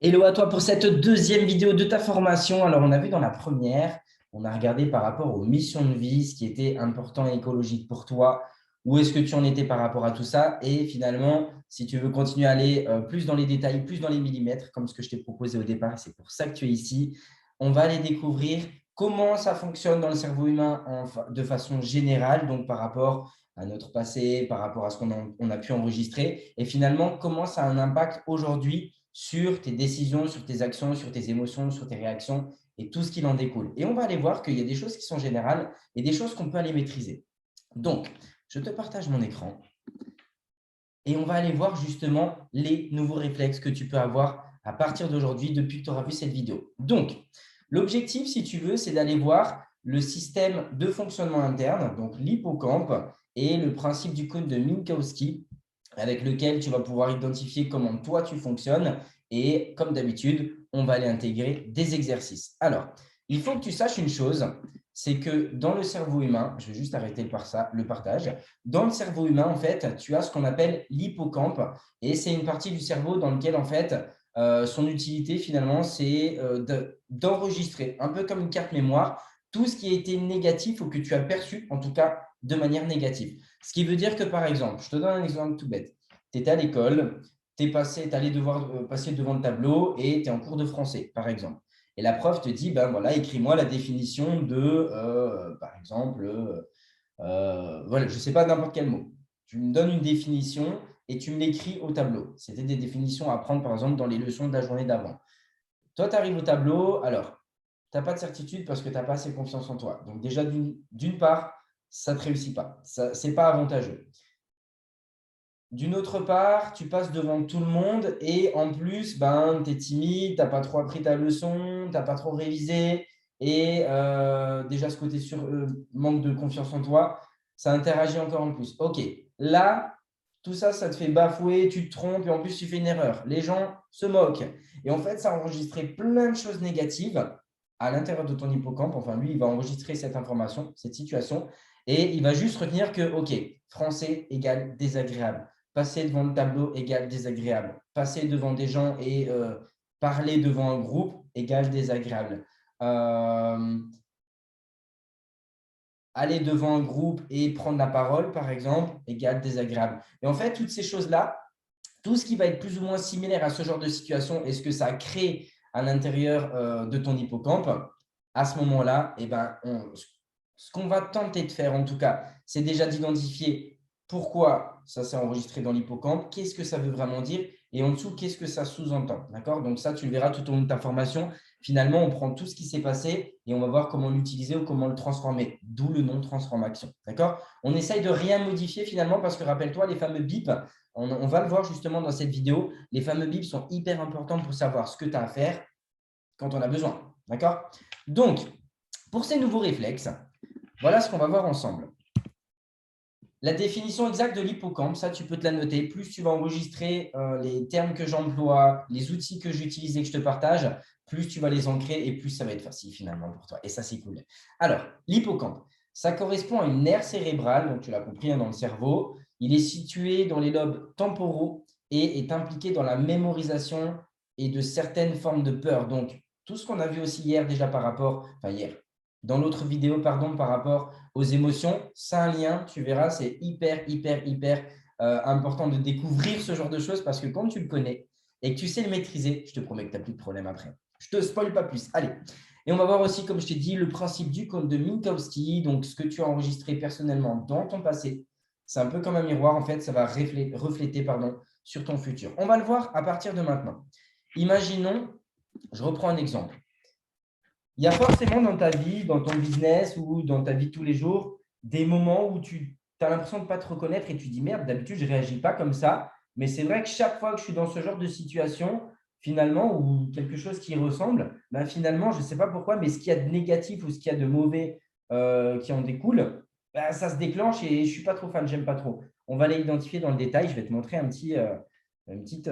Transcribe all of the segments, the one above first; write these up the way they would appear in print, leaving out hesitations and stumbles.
Hello à toi pour cette deuxième vidéo de ta formation. Alors, on a vu dans la première, on a regardé par rapport aux missions de vie, ce qui était important et écologique pour toi. Où est-ce que tu en étais par rapport à tout ça? Et finalement, si tu veux continuer à aller plus dans les détails, plus dans les millimètres, comme ce que je t'ai proposé au départ, c'est pour ça que tu es ici, on va aller découvrir comment ça fonctionne dans le cerveau humain de façon générale, donc par rapport à notre passé, par rapport à ce qu'on a pu enregistrer, et finalement, comment ça a un impact aujourd'hui sur tes décisions, sur tes actions, sur tes émotions, sur tes réactions et tout ce qui en découle. Et on va aller voir qu'il y a des choses qui sont générales et des choses qu'on peut aller maîtriser. Donc, je te partage mon écran et on va aller voir justement les nouveaux réflexes que tu peux avoir à partir d'aujourd'hui depuis que tu auras vu cette vidéo. Donc, l'objectif, si tu veux, c'est d'aller voir le système de fonctionnement interne, donc l'hippocampe et le principe du cône de Minkowski avec lequel tu vas pouvoir identifier comment toi tu fonctionnes. Et comme d'habitude, on va aller intégrer des exercices. Alors, il faut que tu saches une chose, c'est que dans le cerveau humain, je vais juste arrêter le partage, dans le cerveau humain, en fait, tu as ce qu'on appelle l'hippocampe et c'est une partie du cerveau dans lequel, en fait, son utilité, finalement, c'est d'enregistrer, un peu comme une carte mémoire, tout ce qui a été négatif ou que tu as perçu, en tout cas, de manière négative. Ce qui veut dire que, par exemple, je te donne un exemple tout bête. Tu étais à l'école, tu es allé devoir passer devant le tableau et tu es en cours de français, par exemple. Et la prof te dit, ben voilà, écris-moi la définition de, par exemple, voilà, je ne sais pas n'importe quel mot. Tu me donnes une définition et tu me l'écris au tableau. C'était des définitions à prendre, par exemple, dans les leçons de la journée d'avant. Toi, tu arrives au tableau, alors, tu n'as pas de certitude parce que tu n'as pas assez confiance en toi. Donc déjà, d'une part, ça ne te réussit pas. Ce n'est pas avantageux. D'une autre part, tu passes devant tout le monde et en plus, ben, tu es timide, tu n'as pas trop appris ta leçon, tu n'as pas trop révisé et déjà ce côté manque de confiance en toi, ça interagit encore en plus. Ok, là, tout ça, ça te fait bafouer, tu te trompes et en plus tu fais une erreur. Les gens se moquent. Et en fait, ça a enregistré plein de choses négatives à l'intérieur de ton hippocampe. Enfin, lui, il va enregistrer cette information, cette situation et il va juste retenir que, ok, français égale désagréable. Passer devant le tableau égale désagréable. Passer devant des gens et parler devant un groupe égale désagréable. Euh, aller devant un groupe et prendre la parole, par exemple, égale désagréable. Et en fait, toutes ces choses-là, tout ce qui va être plus ou moins similaire à ce genre de situation et ce que ça crée à l'intérieur de ton hippocampe, à ce moment-là, eh ben, ce qu'on va tenter de faire, en tout cas, c'est déjà d'identifier pourquoi ça s'est enregistré dans l'hippocampe, qu'est-ce que ça veut vraiment dire, et en dessous, qu'est-ce que ça sous-entend. D'accord? Donc ça, tu le verras tout au long de ta formation. Finalement, on prend tout ce qui s'est passé et on va voir comment l'utiliser ou comment le transformer, d'où le nom transformation. D'accord? On essaye de rien modifier finalement parce que rappelle-toi, les fameux bips, on va le voir justement dans cette vidéo, les fameux bips sont hyper importants pour savoir ce que tu as à faire quand on a besoin. D'accord? Donc, pour ces nouveaux réflexes, voilà ce qu'on va voir ensemble. La définition exacte de l'hippocampe, ça, tu peux te la noter. Plus tu vas enregistrer les termes que j'emploie, les outils que j'utilise et que je te partage, plus tu vas les ancrer et plus ça va être facile finalement pour toi. Et ça, c'est cool. Alors, l'hippocampe, ça correspond à une aire cérébrale, donc tu l'as compris, hein, dans le cerveau. Il est situé dans les lobes temporaux et est impliqué dans la mémorisation et de certaines formes de peur. Donc, tout ce qu'on a vu aussi hier déjà par rapport, enfin hier, dans l'autre vidéo, pardon, par rapport aux émotions, c'est un lien, tu verras, c'est hyper important de découvrir ce genre de choses parce que quand tu le connais et que tu sais le maîtriser, je te promets que tu n'as plus de problème après. Je ne te spoil pas plus. Allez. Et on va voir aussi, comme je t'ai dit, le principe du cône de Minkowski, donc ce que tu as enregistré personnellement dans ton passé. C'est un peu comme un miroir, en fait, ça va refléter sur ton futur. On va le voir à partir de maintenant. Imaginons, je reprends un exemple. Il y a forcément dans ta vie, dans ton business ou dans ta vie de tous les jours, des moments où tu as l'impression de ne pas te reconnaître et tu dis merde, d'habitude, je ne réagis pas comme ça. Mais c'est vrai que chaque fois que je suis dans ce genre de situation, finalement, ou quelque chose qui ressemble, ben finalement, je ne sais pas pourquoi, mais ce qu'il y a de négatif ou ce qu'il y a de mauvais qui en découle, ben, ça se déclenche et je ne suis pas trop fan, j'aime pas trop. On va l'identifier dans le détail. Je vais te montrer une petite,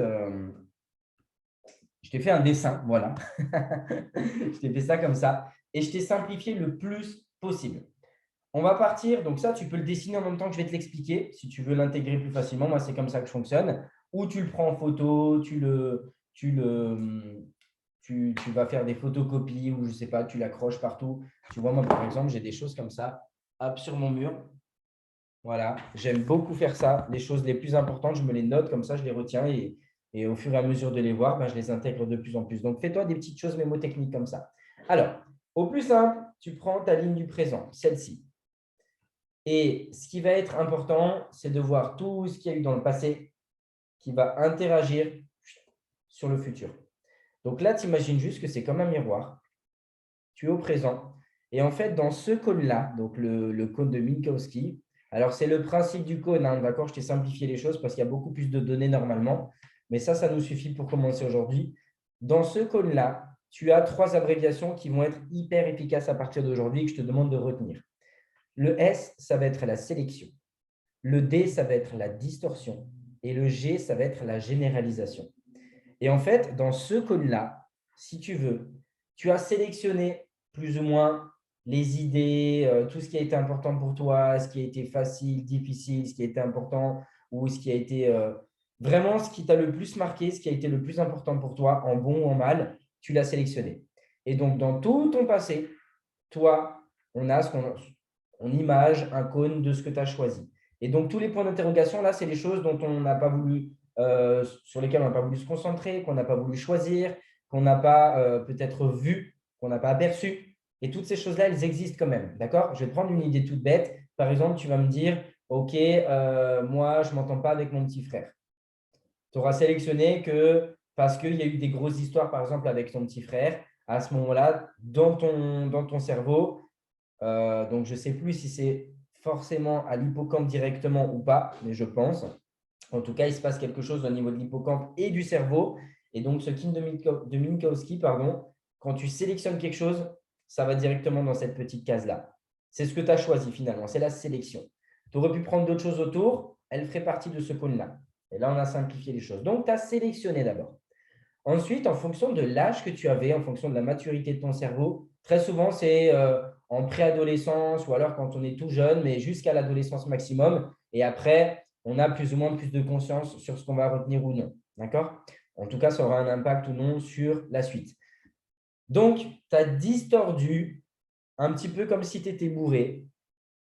je t'ai fait un dessin, voilà. Je t'ai fait ça comme ça. Et je t'ai simplifié le plus possible. On va partir. Donc ça, tu peux le dessiner en même temps que je vais te l'expliquer. Si tu veux l'intégrer plus facilement, moi, c'est comme ça que je fonctionne. Ou tu le prends en photo, tu vas faire des photocopies ou je ne sais pas, tu l'accroches partout. Tu vois, moi, par exemple, j'ai des choses comme ça, hop, sur mon mur. Voilà, j'aime beaucoup faire ça. Les choses les plus importantes, je me les note comme ça, je les retiens et au fur et à mesure de les voir, ben, je les intègre de plus en plus. Donc, fais-toi des petites choses mémotechniques comme ça. Alors, au plus simple, tu prends ta ligne du présent, celle-ci. Et ce qui va être important, c'est de voir tout ce qu'il y a eu dans le passé qui va interagir sur le futur. Donc là, tu imagines juste que c'est comme un miroir. Tu es au présent. Et en fait, dans ce cône-là, donc le cône de Minkowski, alors c'est le principe du cône, hein, d'accord? Je t'ai simplifié les choses parce qu'il y a beaucoup plus de données normalement. Mais ça nous suffit pour commencer aujourd'hui. Dans ce cône-là, tu as 3 abréviations qui vont être hyper efficaces à partir d'aujourd'hui et que je te demande de retenir. Le S, ça va être la sélection. Le D, ça va être la distorsion. Et le G, ça va être la généralisation. Et en fait, dans ce cône-là, si tu veux, tu as sélectionné plus ou moins les idées, tout ce qui a été important pour toi, ce qui a été facile, difficile, ce qui a été important ou ce qui a été vraiment ce qui t'a le plus marqué, ce qui a été le plus important pour toi, en bon ou en mal, tu l'as sélectionné. Et donc, dans tout ton passé, toi, on a on image un cône de ce que tu as choisi. Et donc, tous les points d'interrogation, là, c'est les choses dont on n'a pas voulu, sur lesquelles on n'a pas voulu se concentrer, qu'on n'a pas voulu choisir, qu'on n'a pas peut-être vu, qu'on n'a pas aperçu. Et toutes ces choses-là, elles existent quand même. D'accord? Je vais te prendre une idée toute bête. Par exemple, tu vas me dire, OK, moi, je ne m'entends pas avec mon petit frère. Tu auras sélectionné que parce qu'il y a eu des grosses histoires, par exemple, avec ton petit frère, à ce moment-là, dans ton cerveau, donc, je ne sais plus si c'est forcément à l'hippocampe directement ou pas, mais je pense. En tout cas, il se passe quelque chose au niveau de l'hippocampe et du cerveau. Et donc, ce kin de Minkowski, pardon, quand tu sélectionnes quelque chose, ça va directement dans cette petite case-là. C'est ce que tu as choisi finalement, c'est la sélection. Tu aurais pu prendre d'autres choses autour, elles feraient partie de ce cône-là. Et là, on a simplifié les choses. Donc, tu as sélectionné d'abord. Ensuite, en fonction de l'âge que tu avais, en fonction de la maturité de ton cerveau, très souvent, c'est en préadolescence ou alors quand on est tout jeune, mais jusqu'à l'adolescence maximum. Et après, on a plus ou moins plus de conscience sur ce qu'on va retenir ou non. D'accord? En tout cas, ça aura un impact ou non sur la suite. Donc, tu as distordu un petit peu comme si tu étais bourré.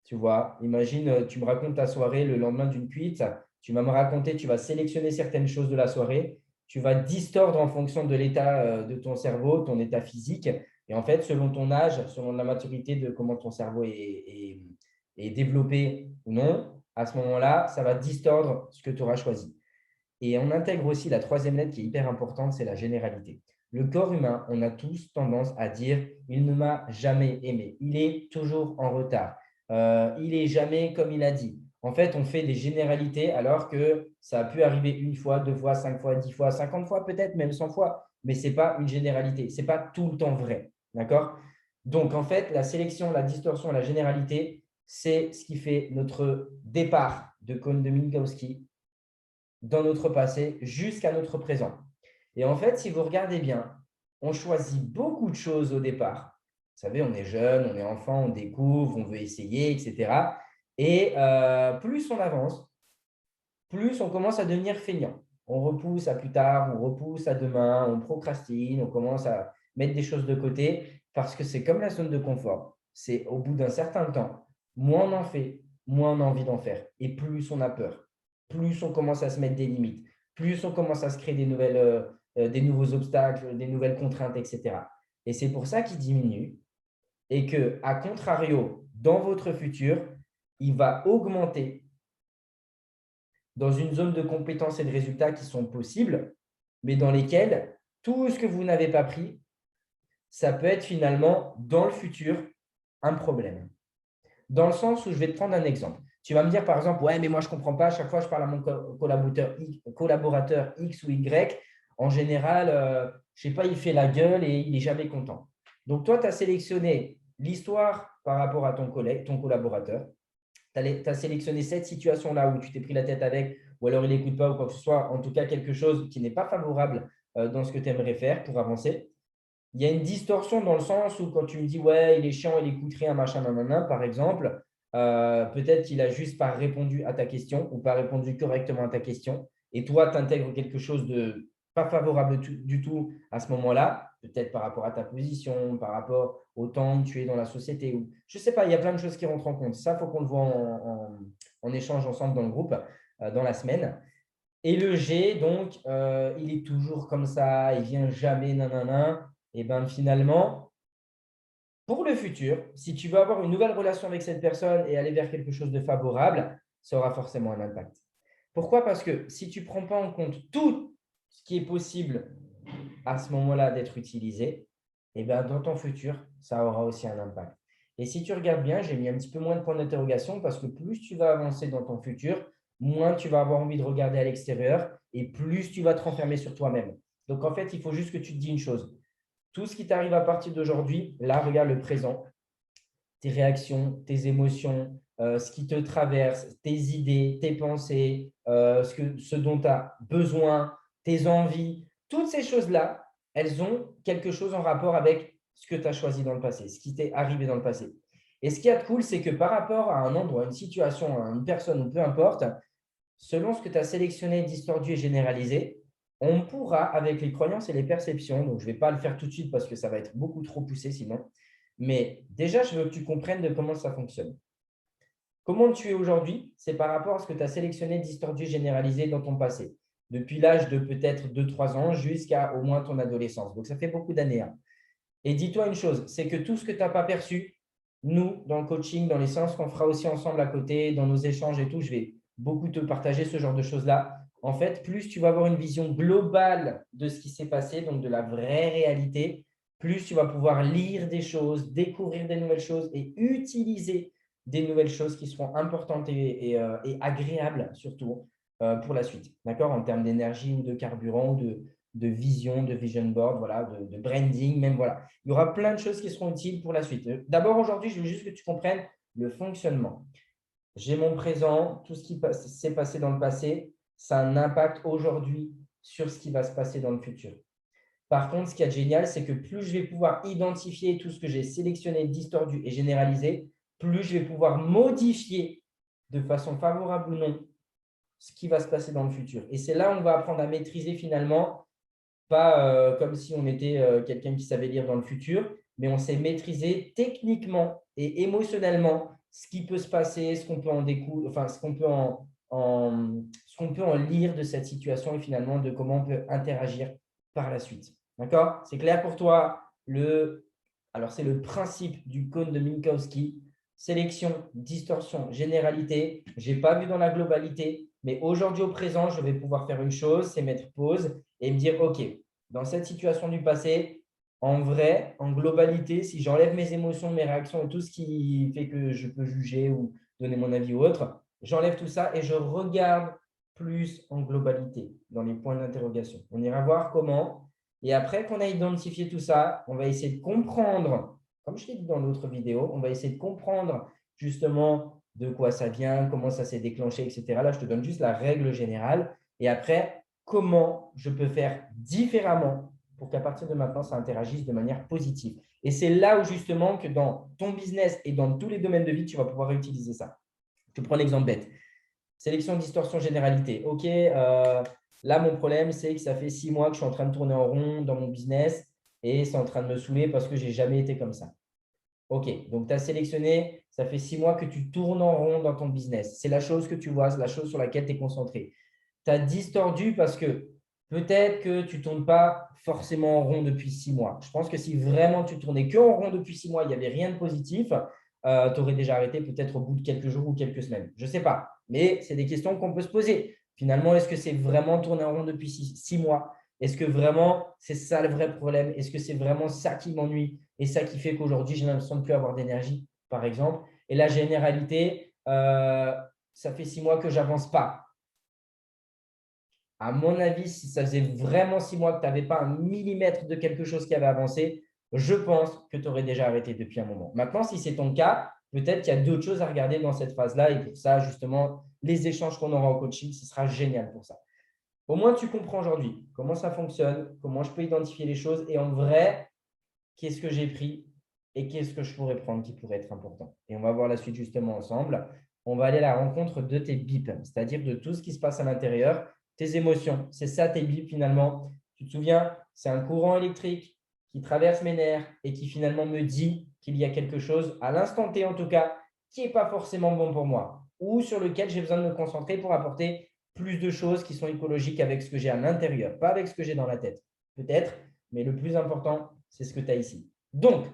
Tu vois, imagine, tu me racontes ta soirée le lendemain d'une cuite. Tu vas me raconter, tu vas sélectionner certaines choses de la soirée. Tu vas distordre en fonction de l'état de ton cerveau, ton état physique. Et en fait, selon ton âge, selon la maturité de comment ton cerveau est développé ou non, à ce moment-là, ça va distordre ce que tu auras choisi. Et on intègre aussi la troisième lettre qui est hyper importante, c'est la généralité. Le corps humain, on a tous tendance à dire « il ne m'a jamais aimé »,« il est toujours en retard »,« il n'est jamais comme il a dit ». En fait, on fait des généralités alors que ça a pu arriver une fois, 2 fois, 5 fois, 10 fois, 50 fois peut-être, même 100 fois, mais ce n'est pas une généralité, ce n'est pas tout le temps vrai. D'accord? Donc, en fait, la sélection, la distorsion, la généralité, c'est ce qui fait notre départ de cône de Minkowski dans notre passé jusqu'à notre présent. Et en fait, si vous regardez bien, on choisit beaucoup de choses au départ. Vous savez, on est jeune, on est enfant, on découvre, on veut essayer, etc. Et plus on avance, plus on commence à devenir feignant. On repousse à plus tard, on repousse à demain, on procrastine, on commence à mettre des choses de côté parce que c'est comme la zone de confort. C'est au bout d'un certain temps, moins on en fait, moins on a envie d'en faire et plus on a peur. Plus on commence à se mettre des limites, plus on commence à se créer des nouveaux obstacles, des nouvelles contraintes, etc. Et c'est pour ça qu'il diminue et que, à contrario, dans votre futur, il va augmenter dans une zone de compétences et de résultats qui sont possibles, mais dans lesquels tout ce que vous n'avez pas pris, ça peut être finalement, dans le futur, un problème. Dans le sens où je vais te prendre un exemple. Tu vas me dire, par exemple, ouais, mais moi, je ne comprends pas. À chaque fois, je parle à mon collaborateur X ou Y. En général, je ne sais pas, il fait la gueule et il n'est jamais content. Donc, toi, tu as sélectionné l'histoire par rapport à ton collègue, ton collaborateur. Tu as sélectionné cette situation-là où tu t'es pris la tête avec, ou alors il n'écoute pas ou quoi que ce soit, en tout cas quelque chose qui n'est pas favorable dans ce que tu aimerais faire pour avancer. Il y a une distorsion dans le sens où quand tu me dis « ouais, il est chiant, il écoute rien, machin, nanana », par exemple, peut-être qu'il n'a juste pas répondu à ta question ou pas répondu correctement à ta question et toi, tu intègres quelque chose de pas favorable du tout à ce moment-là, peut-être par rapport à ta position, par rapport au temps que tu es dans la société. Ou, je ne sais pas, il y a plein de choses qui rentrent en compte. Ça, il faut qu'on le voit en échange ensemble dans le groupe, dans la semaine. Et le G, donc, il est toujours comme ça, il vient jamais, nanana. Et bien finalement, pour le futur, si tu veux avoir une nouvelle relation avec cette personne et aller vers quelque chose de favorable, ça aura forcément un impact. Pourquoi? Parce que si tu ne prends pas en compte tout ce qui est possible à ce moment-là d'être utilisé, et bien dans ton futur, ça aura aussi un impact. Et si tu regardes bien, j'ai mis un petit peu moins de points d'interrogation parce que plus tu vas avancer dans ton futur, moins tu vas avoir envie de regarder à l'extérieur et plus tu vas te renfermer sur toi-même. Donc, en fait, il faut juste que tu te dis une chose. Tout ce qui t'arrive à partir d'aujourd'hui, là, regarde le présent, tes réactions, tes émotions, ce qui te traverse, tes idées, tes pensées, ce dont tu as besoin, tes envies, toutes ces choses-là, elles ont quelque chose en rapport avec ce que tu as choisi dans le passé, ce qui t'est arrivé dans le passé. Et ce qui est cool, c'est que par rapport à un endroit, une situation, à une personne, ou peu importe, selon ce que tu as sélectionné, distordu et généralisé, on pourra, avec les croyances et les perceptions, donc je ne vais pas le faire tout de suite parce que ça va être beaucoup trop poussé sinon, mais déjà, je veux que tu comprennes de comment ça fonctionne. Comment tu es aujourd'hui, c'est par rapport à ce que tu as sélectionné, distordu, généralisé dans ton passé, depuis l'âge de peut-être 2, 3 ans jusqu'à au moins ton adolescence. Donc, ça fait beaucoup d'années. Hein. Et dis-toi une chose, c'est que tout ce que tu n'as pas perçu, nous, dans le coaching, dans les séances qu'on fera aussi ensemble à côté, dans nos échanges et tout, je vais beaucoup te partager ce genre de choses-là. En fait, plus tu vas avoir une vision globale de ce qui s'est passé, donc de la vraie réalité, plus tu vas pouvoir lire des choses, découvrir des nouvelles choses et utiliser des nouvelles choses qui seront importantes et agréables surtout pour la suite. D'accord? En termes d'énergie ou de carburant ou de vision, de vision board, voilà, de branding, même voilà. Il y aura plein de choses qui seront utiles pour la suite. D'abord, aujourd'hui, je veux juste que tu comprennes le fonctionnement. J'ai mon présent, tout ce qui s'est passé dans le passé, ça a un impact aujourd'hui sur ce qui va se passer dans le futur. Par contre, ce qui est génial, c'est que plus je vais pouvoir identifier tout ce que j'ai sélectionné, distordu et généralisé, plus je vais pouvoir modifier de façon favorable ou non ce qui va se passer dans le futur. Et c'est là où on va apprendre à maîtriser finalement pas comme si on était quelqu'un qui savait lire dans le futur, mais on sait maîtriser techniquement et émotionnellement ce qui peut se passer, ce qu'on peut en découdre, enfin, ce qu'on peut en lire de cette situation et finalement de comment on peut interagir par la suite. D'accord? C'est clair pour toi? Alors, c'est le principe du cône de Minkowski. Sélection, distorsion, généralité. Je n'ai pas vu dans la globalité, mais aujourd'hui au présent, je vais pouvoir faire une chose, c'est mettre pause et me dire, OK, dans cette situation du passé, en vrai, en globalité, si j'enlève mes émotions, mes réactions et tout ce qui fait que je peux juger ou donner mon avis ou autre, j'enlève tout ça et je regarde plus en globalité dans les points d'interrogation. On ira voir comment. Et après qu'on a identifié tout ça, on va essayer de comprendre, comme je l'ai dit dans l'autre vidéo, on va essayer de comprendre justement de quoi ça vient, comment ça s'est déclenché, etc. Là, je te donne juste la règle générale. Et après, comment je peux faire différemment pour qu'à partir de maintenant, ça interagisse de manière positive. Et c'est là où justement que dans ton business et dans tous les domaines de vie, tu vas pouvoir utiliser ça. Je te prends un exemple bête. Sélection, distorsion, généralité. OK, là, mon problème, c'est que ça fait 6 mois que je suis en train de tourner en rond dans mon business et c'est en train de me saouler parce que je n'ai jamais été comme ça. OK, donc tu as sélectionné, ça fait 6 mois que tu tournes en rond dans ton business. C'est la chose que tu vois, c'est la chose sur laquelle tu es concentré. Tu as distordu parce que peut-être que tu ne tournes pas forcément en rond depuis 6 mois. Je pense que si vraiment tu tournais que en rond depuis 6 mois, il n'y avait rien de positif, tu aurais déjà arrêté peut-être au bout de quelques jours ou quelques semaines. Je ne sais pas, mais c'est des questions qu'on peut se poser. Finalement, est-ce que c'est vraiment tourner en rond depuis 6 mois? Est-ce que vraiment c'est ça le vrai problème? Est-ce que c'est vraiment ça qui m'ennuie et ça qui fait qu'aujourd'hui, j'ai l'impression de ne plus avoir d'énergie, par exemple? Et la généralité, ça fait 6 mois que je n'avance pas. À mon avis, si ça faisait vraiment 6 mois que tu n'avais pas un millimètre de quelque chose qui avait avancé, je pense que tu aurais déjà arrêté depuis un moment. Maintenant, si c'est ton cas, peut-être qu'il y a d'autres choses à regarder dans cette phase-là. Et pour ça, justement, les échanges qu'on aura en coaching, ce sera génial pour ça. Au moins, tu comprends aujourd'hui comment ça fonctionne, comment je peux identifier les choses et en vrai, qu'est-ce que j'ai pris et qu'est-ce que je pourrais prendre qui pourrait être important. Et on va voir la suite justement ensemble. On va aller à la rencontre de tes bips, c'est-à-dire de tout ce qui se passe à l'intérieur, tes émotions. C'est ça tes bips finalement. Tu te souviens, c'est un courant électrique qui traverse mes nerfs et qui finalement me dit qu'il y a quelque chose, à l'instant T en tout cas, qui n'est pas forcément bon pour moi ou sur lequel j'ai besoin de me concentrer pour apporter plus de choses qui sont écologiques avec ce que j'ai à l'intérieur, pas avec ce que j'ai dans la tête. Peut-être, mais le plus important, c'est ce que tu as ici. Donc,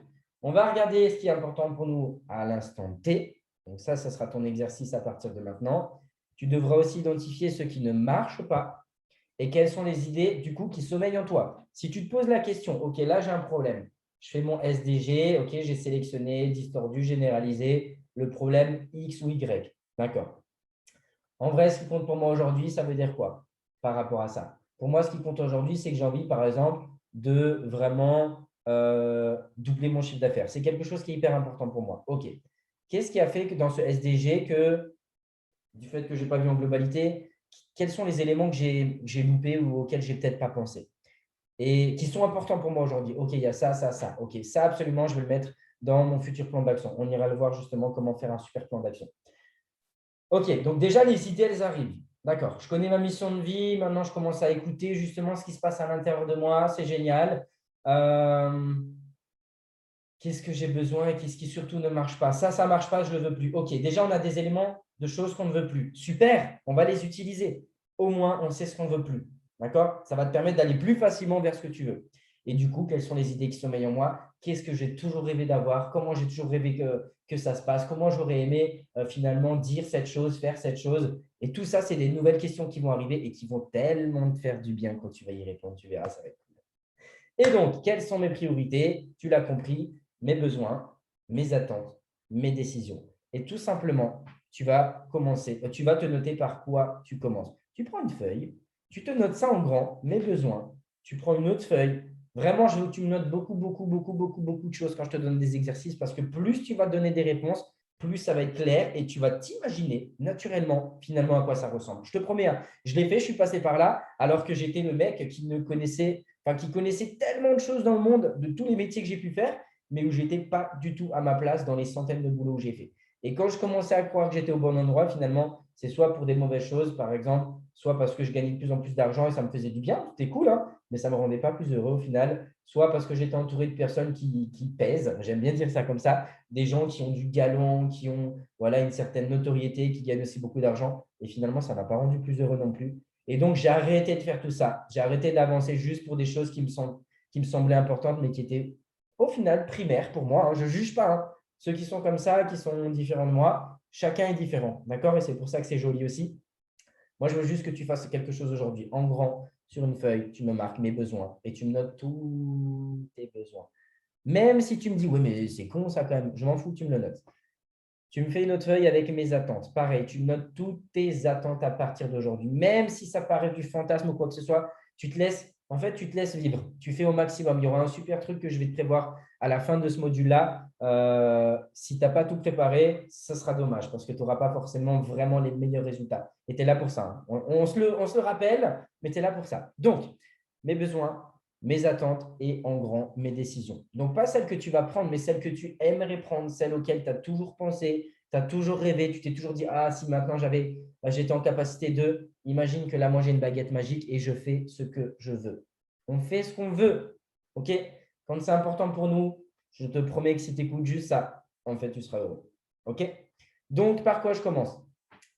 on va regarder ce qui est important pour nous à l'instant T. Donc ça sera ton exercice à partir de maintenant. Tu devras aussi identifier ce qui ne marche pas et quelles sont les idées du coup qui sommeillent en toi. Si tu te poses la question, OK, là j'ai un problème, je fais mon SDG, OK, j'ai sélectionné, distordu, généralisé, le problème X ou Y. D'accord. En vrai, ce qui compte pour moi aujourd'hui, ça veut dire quoi par rapport à ça? Pour moi, ce qui compte aujourd'hui, c'est que j'ai envie, par exemple, de vraiment doubler mon chiffre d'affaires. C'est quelque chose qui est hyper important pour moi. OK. Qu'est-ce qui a fait que dans ce SDG, du fait que je n'ai pas vu en globalité, quels sont les éléments que j'ai loupés ou auxquels je n'ai peut-être pas pensé et qui sont importants pour moi aujourd'hui? OK, il y a ça, ça, ça. OK, ça, absolument, je vais le mettre dans mon futur plan d'action. On ira le voir justement comment faire un super plan d'action. OK, donc déjà, les idées, elles arrivent. D'accord, je connais ma mission de vie. Maintenant, je commence à écouter justement ce qui se passe à l'intérieur de moi. C'est génial. Qu'est-ce que j'ai besoin et qu'est-ce qui surtout ne marche pas? Ça ne marche pas, je ne le veux plus. OK, déjà, on a des éléments de choses qu'on ne veut plus. Super, on va les utiliser. Au moins, on sait ce qu'on ne veut plus. D'accord? Ça va te permettre d'aller plus facilement vers ce que tu veux. Et du coup, quelles sont les idées qui sommeillent en moi? Qu'est-ce que j'ai toujours rêvé d'avoir? Comment j'ai toujours rêvé que ça se passe? Comment j'aurais aimé finalement dire cette chose, faire cette chose? Et tout ça, c'est des nouvelles questions qui vont arriver et qui vont tellement te faire du bien quand tu vas y répondre. Tu verras, ça va être cool. Et donc, quelles sont mes priorités? Tu l'as compris, mes besoins, mes attentes, mes décisions. Et tout simplement, tu vas te noter par quoi tu commences. Tu prends une feuille, tu te notes ça en grand, mes besoins. Tu prends une autre feuille. Vraiment, je veux que tu me notes beaucoup, beaucoup, beaucoup, beaucoup, beaucoup de choses quand je te donne des exercices parce que plus tu vas donner des réponses, plus ça va être clair et tu vas t'imaginer naturellement finalement à quoi ça ressemble. Je te promets, hein, je l'ai fait, je suis passé par là alors que j'étais le mec qui connaissait tellement de choses dans le monde, de tous les métiers que j'ai pu faire, mais où je n'étais pas du tout à ma place dans les centaines de boulots que j'ai fait. Et quand je commençais à croire que j'étais au bon endroit, finalement, c'est soit pour des mauvaises choses, par exemple, soit parce que je gagnais de plus en plus d'argent et ça me faisait du bien, c'était cool, hein, mais ça ne me rendait pas plus heureux au final, soit parce que j'étais entouré de personnes qui pèsent, j'aime bien dire ça comme ça, des gens qui ont du galon, qui ont voilà, une certaine notoriété, qui gagnent aussi beaucoup d'argent, et finalement, ça ne m'a pas rendu plus heureux non plus. Et donc, j'ai arrêté de faire tout ça. J'ai arrêté d'avancer juste pour des choses qui me semblaient importantes, mais qui étaient au final primaires pour moi, hein. Je ne juge pas, hein. Ceux qui sont comme ça, qui sont différents de moi, chacun est différent. D'accord? Et c'est pour ça que c'est joli aussi. Moi, je veux juste que tu fasses quelque chose aujourd'hui en grand sur une feuille. Tu me marques mes besoins et tu me notes tous tes besoins. Même si tu me dis, oui, mais c'est con ça quand même, je m'en fous, tu me le notes. Tu me fais une autre feuille avec mes attentes. Pareil, tu notes toutes tes attentes à partir d'aujourd'hui. Même si ça paraît du fantasme ou quoi que ce soit, tu te laisses vivre. Tu fais au maximum. Il y aura un super truc que je vais te prévoir à la fin de ce module-là. Si tu n'as pas tout préparé, ce sera dommage parce que tu n'auras pas forcément vraiment les meilleurs résultats. Et tu es là pour ça, hein. On se le rappelle, mais tu es là pour ça. Donc, mes besoins, mes attentes et en grand, mes décisions. Donc, pas celles que tu vas prendre, mais celles que tu aimerais prendre, celles auxquelles tu as toujours pensé, tu as toujours rêvé, tu t'es toujours dit, ah, si maintenant j'étais en capacité de, imagine que là, moi, j'ai une baguette magique et je fais ce que je veux. On fait ce qu'on veut. OK? Quand c'est important pour nous, je te promets que si tu écoutes juste ça, en fait, tu seras heureux. OK? Donc, par quoi je commence?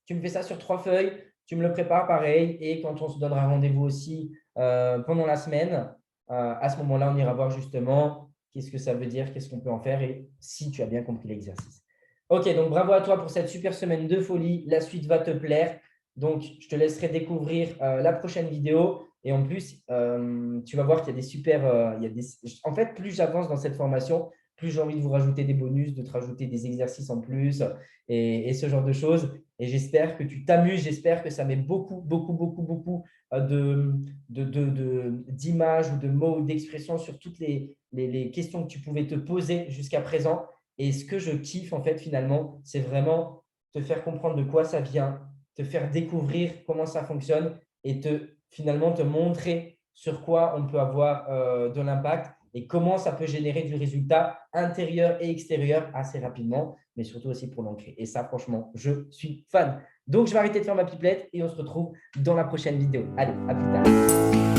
Tu me fais ça sur 3 feuilles, tu me le prépares pareil. Et quand on se donnera rendez-vous aussi pendant la semaine, à ce moment-là, on ira voir justement qu'est-ce que ça veut dire, qu'est-ce qu'on peut en faire et si tu as bien compris l'exercice. OK, donc bravo à toi pour cette super semaine de folie. La suite va te plaire. Donc, je te laisserai découvrir la prochaine vidéo. Et en plus, tu vas voir qu'il y a des super… En fait, plus j'avance dans cette formation, plus j'ai envie de vous rajouter des bonus, de te rajouter des exercices en plus et ce genre de choses. Et j'espère que tu t'amuses. J'espère que ça met beaucoup, beaucoup, beaucoup, beaucoup d'images ou de mots ou d'expressions sur toutes les questions que tu pouvais te poser jusqu'à présent. Et ce que je kiffe, en fait, finalement, c'est vraiment te faire comprendre de quoi ça vient, te faire découvrir comment ça fonctionne et finalement te montrer sur quoi on peut avoir de l'impact et comment ça peut générer du résultat intérieur et extérieur assez rapidement, mais surtout aussi pour l'ancrer. Et ça, franchement, je suis fan. Donc, je vais arrêter de faire ma pipelette et on se retrouve dans la prochaine vidéo. Allez, à plus tard.